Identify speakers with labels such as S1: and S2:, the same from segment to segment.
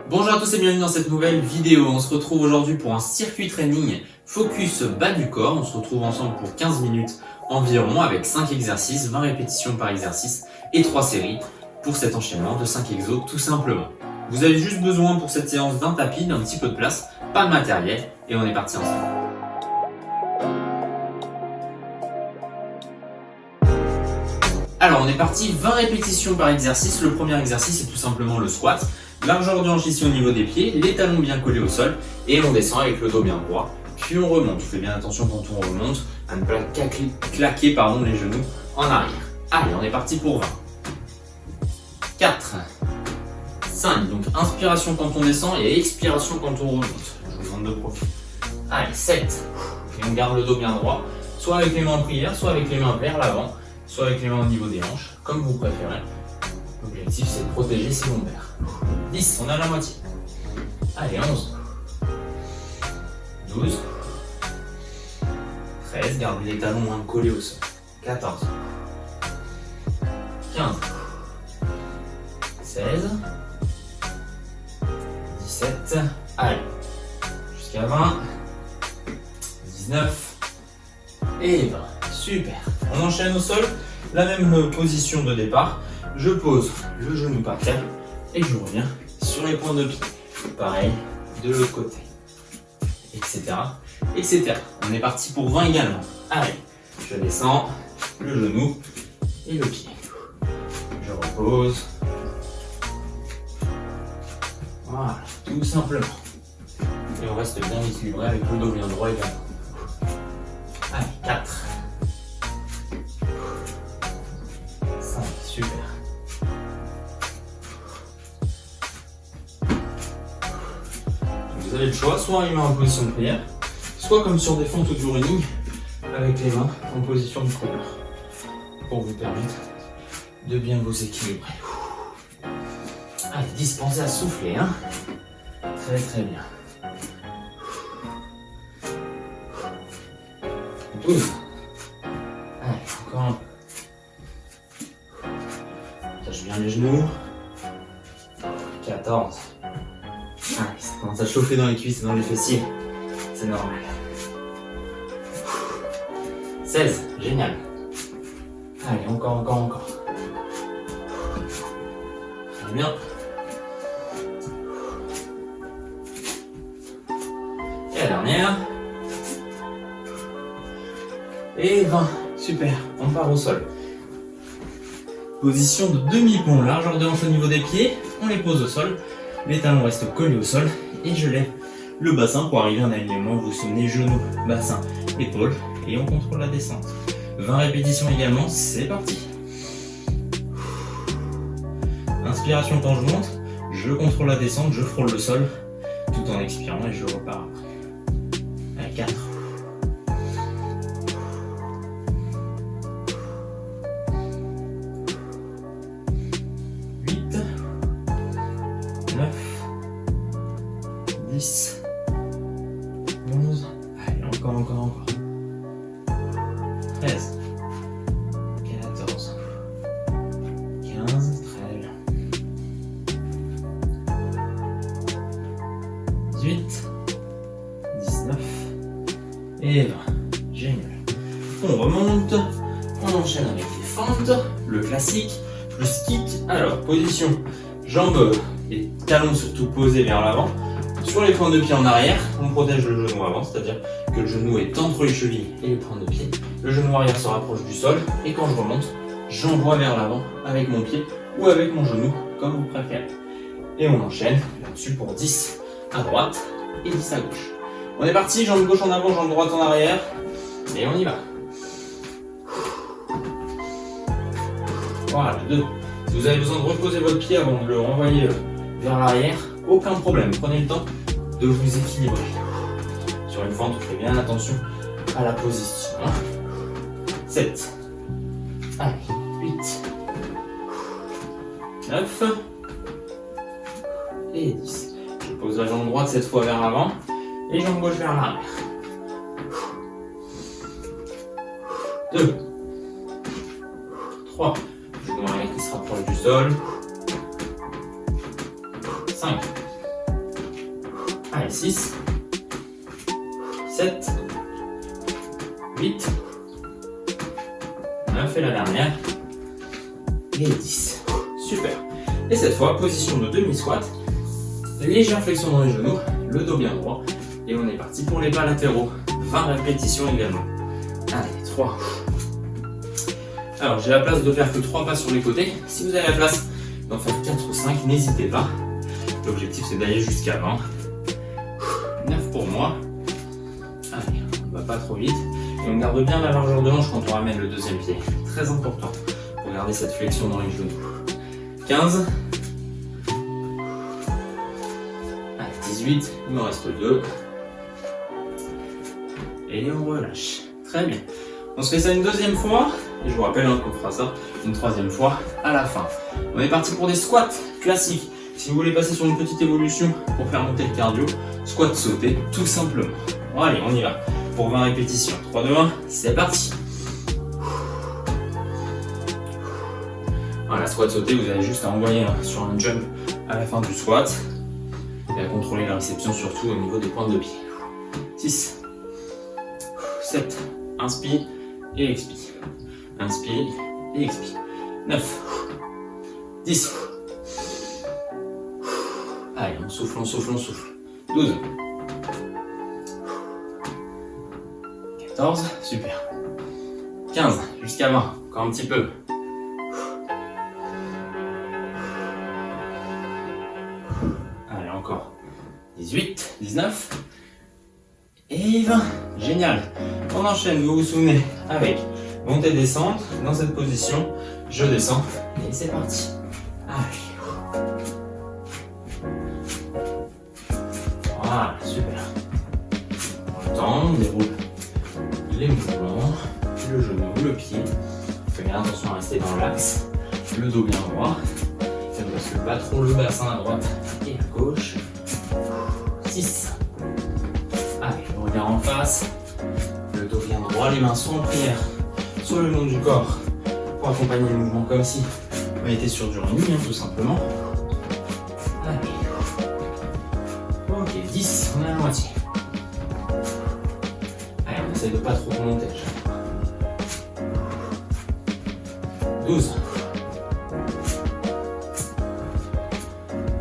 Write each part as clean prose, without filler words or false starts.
S1: Bonjour à tous et bienvenue dans cette nouvelle vidéo. On se retrouve aujourd'hui pour un circuit training focus bas du corps. On se retrouve ensemble pour 15 minutes environ avec 5 exercices, 20 répétitions par exercice et 3 séries pour cet enchaînement de 5 exos tout simplement. Vous avez juste besoin pour cette séance d'un tapis, d'un petit peu de place, pas de matériel et on est parti ensemble. Alors on est parti, 20 répétitions par exercice. Le premier exercice c'est tout simplement le squat. Largeur de hanche ici au niveau des pieds, les talons bien collés au sol et on descend avec le dos bien droit. Puis on remonte. On fait bien attention quand on remonte à ne pas claquer les genoux en arrière. Allez, on est parti pour 20. 4, 5, donc inspiration quand on descend et expiration quand on remonte. Je vous demande de profiter. Allez, 7, et on garde le dos bien droit, soit avec les mains en prière, soit avec les mains vers l'avant, soit avec les mains au niveau des hanches, comme vous préférez. L'objectif c'est de protéger ses lombaires. 10, on a la moitié. Allez, 11, 12, 13, gardez les talons moins collés au sol. 14, 15, 16, 17, allez, jusqu'à 20, 19 et 20. Super. On enchaîne au sol, la même position de départ. Je pose le genou par terre et je reviens sur les points de pied. Pareil de l'autre côté, etc., etc. On est parti pour 20 également. Allez, je descends le genou et le pied. Je repose. Voilà, tout simplement. Et on reste bien équilibré avec le dos bien droit également. Allez, 4. 5, super. Vous avez le choix, soit les mains en position de prière, soit comme sur des fentes du running, avec les mains en position de couleur, pour vous permettre de bien vous équilibrer. Allez, 10, pensez à souffler, hein. Très très bien. 12. Allez, encore un peu. Tâche bien les genoux. 14. Allez, ça commence à chauffer dans les cuisses et dans les fessiers. C'est normal. 16. Génial. Allez, encore. Très bien. Et la dernière. Et 20. Super. On part au sol. Position de demi-pont. Largeur de hanche au niveau des pieds. On les pose au sol. Les talons restent collés au sol. Et je lève le bassin pour arriver en alignement. Vous souvenez, genoux, bassin, épaules. Et on contrôle la descente. 20 répétitions également. C'est parti. Inspiration quand je monte. Je contrôle la descente. Je frôle le sol. Tout en expirant et je repars. Allez, 4. 9, 10, 11, allez, encore. 13, 14, 15, très bien. 18, 19 et 20. Génial. On remonte, on enchaîne avec les fentes, le classique, le stick. Alors, position, jambes et talons surtout posés vers l'avant. Sur les pointes de pied en arrière, on protège le genou avant, c'est-à-dire que le genou est entre les chevilles et les pointes de pied. Le genou arrière se rapproche du sol et quand je remonte, j'envoie vers l'avant avec mon pied ou avec mon genou, comme vous préférez. Et on enchaîne là-dessus pour 10 à droite et 10 à gauche. On est parti, jambe gauche en avant, jambe droite en arrière et on y va. Voilà, 2. Si vous avez besoin de reposer votre pied avant de le renvoyer vers l'arrière, aucun problème. Prenez le temps de vous équilibrer. Sur une fente, faites bien attention à la position. 7. Allez, 8. 9. Et 10. Je pose la jambe droite cette fois vers l'avant et jambe gauche vers l'arrière. 2. 3. Genou arrière qui se rapproche du sol. 5. 6, 7, 8, 9 et la dernière, et 10. Super. Et cette fois, position de demi-squat, légère flexion dans les genoux, le dos bien droit, et on est parti pour les pas latéraux. 20 répétitions également. Allez, 3. Alors, j'ai la place de faire que 3 pas sur les côtés. Si vous avez la place d'en faire 4 ou 5, n'hésitez pas. L'objectif, c'est d'aller jusqu'à 20. 9 pour moi. Allez, on va pas trop vite. Et on garde bien la largeur de hanche quand on ramène le deuxième pied. Très important pour garder cette flexion dans les genoux. 15. Allez, 18. Il me reste 2. Et on relâche. Très bien. On se fait ça une deuxième fois. Et je vous rappelle qu'on fera ça une troisième fois à la fin. On est parti pour des squats classiques. Si vous voulez passer sur une petite évolution pour faire monter le cardio, squat sauté, tout simplement. Bon, allez, on y va. Pour 20 répétitions. 3, 2, 1, c'est parti. Voilà, squat sauté, vous avez juste à envoyer sur un jump à la fin du squat. Et à contrôler la réception surtout au niveau des pointes de pied. 6, 7, inspire et expire. Inspire et expire. 9, 10. Allez, on souffle, on souffle, on souffle. 12. 14, super. 15, jusqu'à 20, encore un petit peu. Allez, encore. 18, 19 et 20. Génial. On enchaîne, vous vous souvenez, avec montée, descente. Dans cette position, je descends et c'est parti. Allez. Voilà, super. On le temps, on déroule les mouvements, le genou, le pied. Faites bien attention à rester dans l'axe, le dos bien droit. Et on ne bascule pas trop le bassin à droite et à gauche. 6. Allez, le regard en face, le dos bien droit, les mains sont en prière sur le long du corps pour accompagner le mouvement comme si on était sur du running, tout simplement. Allez. Ok, 10, on est à la moitié. Allez, on essaie de pas trop remonter. 12.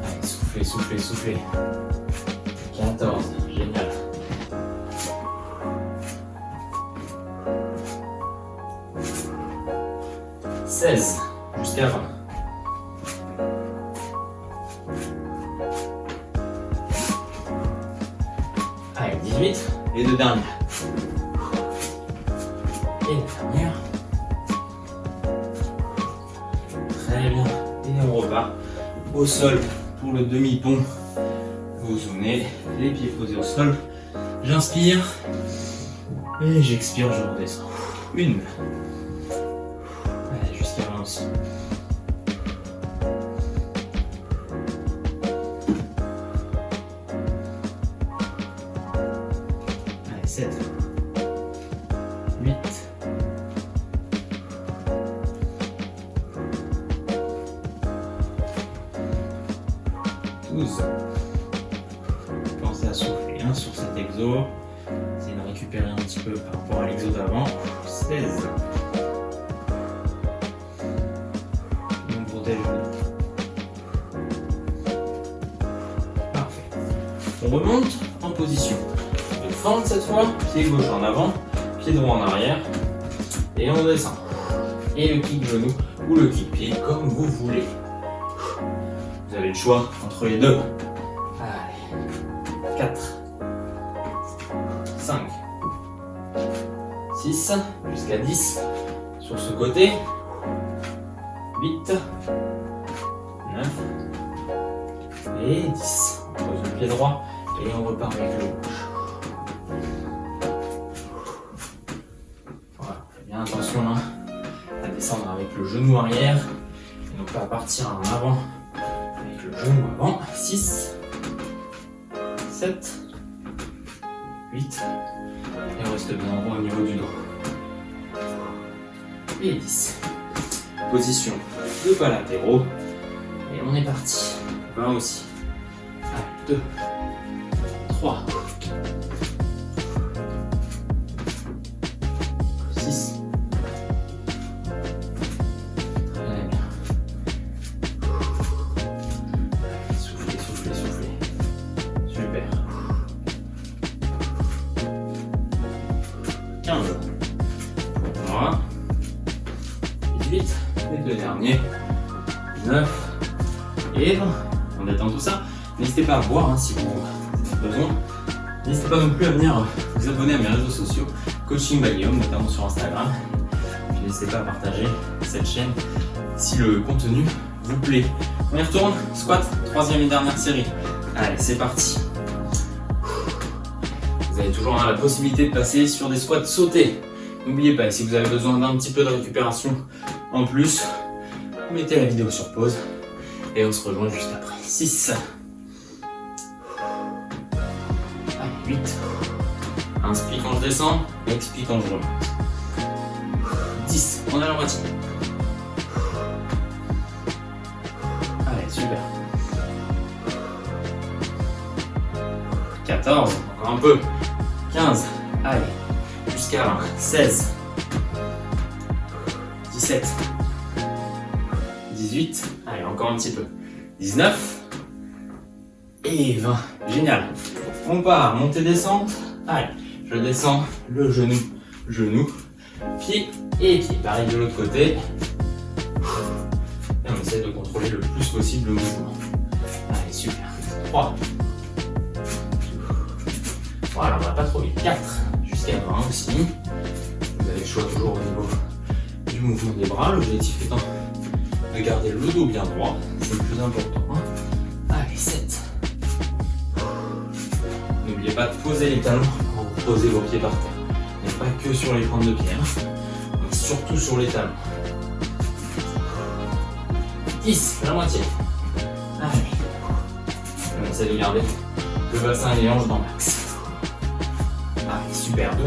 S1: Allez, soufflez, soufflez, soufflez. 14, génial. 16, jusqu'à 20. Allez, 18, les deux dernières. Et la dernière. Très bien. Et on repart au sol pour le demi-pont. Vous vous souvenez, les pieds posés au sol. J'inspire et j'expire, je redescends. 1. Allez, jusqu'à 20 aussi. Allez, 7. 8. 12. Pensez à souffler sur cet exo. Essayez de récupérer un petit peu par rapport à l'exo d'avant. 16. On protège le dos. Parfait. On remonte en position de fente cette fois. Pied gauche en avant, pied droit en arrière. Et on descend. Et le kick genou ou le kick pied comme vous voulez. Vous avez le choix entre les deux. Allez. 4. 5. 6. Jusqu'à 10. Sur ce côté. 8. 9. Et 10. On pose le pied droit et on repart avec le gauche. Voilà. Faites bien attention à descendre avec le genou arrière et non pas à partir en avant. Avec le genou avant. 6, 7, 8. Et on reste bien droit au niveau du dos. Et 10. Position de pas latéraux. Et on est parti. 20 aussi. Allez, 2, 3, 6. Très bien. Soufflez, soufflez, soufflez. Super. 15. Voilà. 18. Les deux derniers. 19. Et 20. On détend tout ça. N'hésitez pas à boire hein, si vous avez besoin. N'hésitez pas non plus à venir vous abonner à mes réseaux sociaux, Coaching by Guillaume, notamment sur Instagram. Puis n'hésitez pas à partager cette chaîne si le contenu vous plaît. On y retourne, squat, troisième et dernière série. Allez, c'est parti. Vous avez toujours la possibilité de passer sur des squats sautés. N'oubliez pas, si vous avez besoin d'un petit peu de récupération en plus, mettez la vidéo sur pause et on se rejoint juste après. 6. 8. Inspire quand je descends, expire quand je remonte. 10. On a la moitié. Allez, super. 14. Encore un peu. 15. Allez. Jusqu'à 20. 16. 17. 18. Allez, encore un petit peu. 19. Et 20. Génial. On part, montée, descente. Allez, je descends le genou, genou, pied et pied. Pareil de l'autre côté. Et on essaie de contrôler le plus possible le mouvement. Allez, super. 3. Voilà, on va pas trop vite. 4. Jusqu'à 20 aussi. Vous avez le choix toujours au niveau du mouvement des bras. L'objectif étant de garder le dos bien droit. C'est le plus important. Allez, 7. N'oubliez pas de poser les talons quand vous posez vos pieds par terre. Mais pas que sur les pointes de pied, mais surtout sur les talons. 10, la moitié. Allez. On essaie de garder le bassin et les hanches dans l'axe. Allez, super, 12.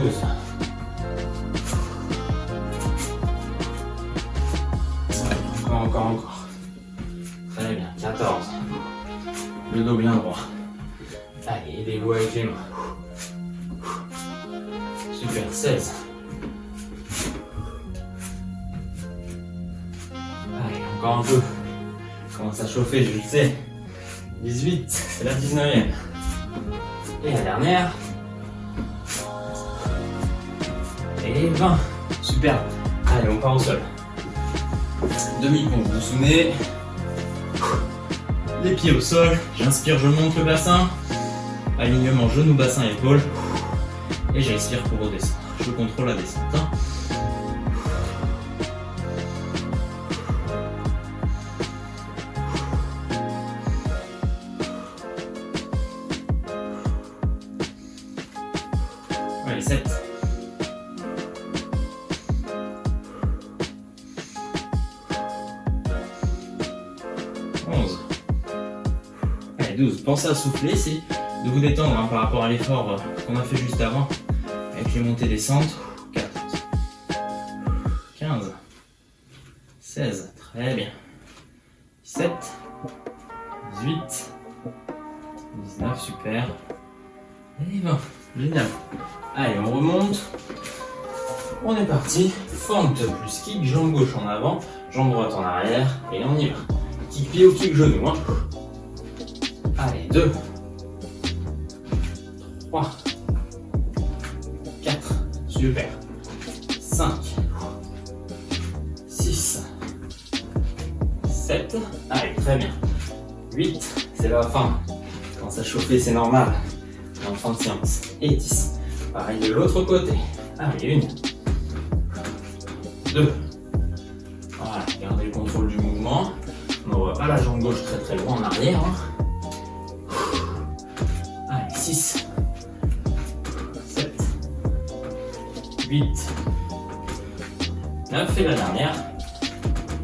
S1: Allez, encore. Très bien, 14. Le dos bien droit. Allez, aidez-vous avec les mains. Super, 16. Allez, encore un peu. Commence à chauffer, je le sais. 18, c'est la 19e. Et la dernière. Et 20. Super. Allez, on part au sol. Demi-pont, vous vous souvenez. Les pieds au sol. J'inspire, je monte le bassin. Alignement genou, bassin, épaule. Et j'expire pour redescendre. Je contrôle la descente. Allez, 7. 11. Allez, 12. Pensez à souffler, c'est de vous détendre par rapport à l'effort qu'on a fait juste avant avec les montées descentes. 14. 15. 16. Très bien. 17. 18. 19. Super. Et 20. Génial. Allez, on remonte. On est parti. Fente plus kick, jambe gauche en avant, jambe droite en arrière, et on y va. Kick pied ou kick genou. Allez, 2. 3. 4. Super. 5. 6. 7. Allez, très bien. 8. C'est la fin. Quand ça chauffe, c'est normal. En fin de séance. Et 10. Pareil de l'autre côté. Allez, 1. 2. Voilà, gardez le contrôle du mouvement. On n'envoie pas la jambe gauche très très loin en arrière. Allez, 6. 7. 8. 9 et la dernière.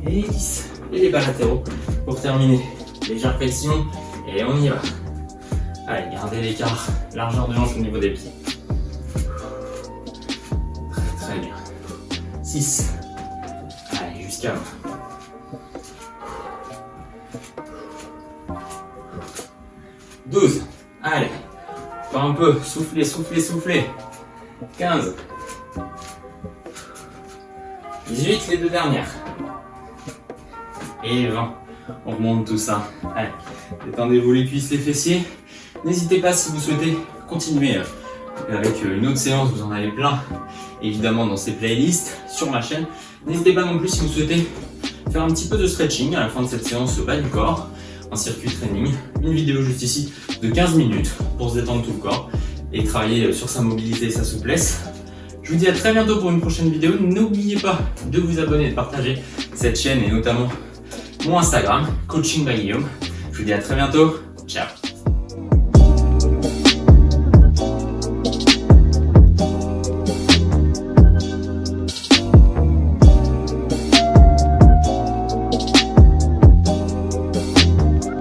S1: Et 10. Et les bas latéraux pour terminer. Légère flexion et on y va. Allez, gardez l'écart, largeur de hanche au niveau des pieds. Très très bien. 6. Allez, jusqu'à 20. 12. Allez, Encore un peu, soufflez, soufflez, soufflez. 15. 18, les deux dernières. Et 20. On remonte tout ça. Allez, détendez-vous les cuisses, les fessiers. N'hésitez pas si vous souhaitez continuer avec une autre séance, vous en avez plein évidemment dans ces playlists sur ma chaîne. N'hésitez pas non plus si vous souhaitez faire un petit peu de stretching à la fin de cette séance au bas du corps, un circuit training, une vidéo juste ici de 15 minutes pour se détendre tout le corps et travailler sur sa mobilité et sa souplesse. Je vous dis à très bientôt pour une prochaine vidéo. N'oubliez pas de vous abonner et de partager cette chaîne et notamment mon Instagram, Coaching by Guillaume. Je vous dis à très bientôt. Ciao.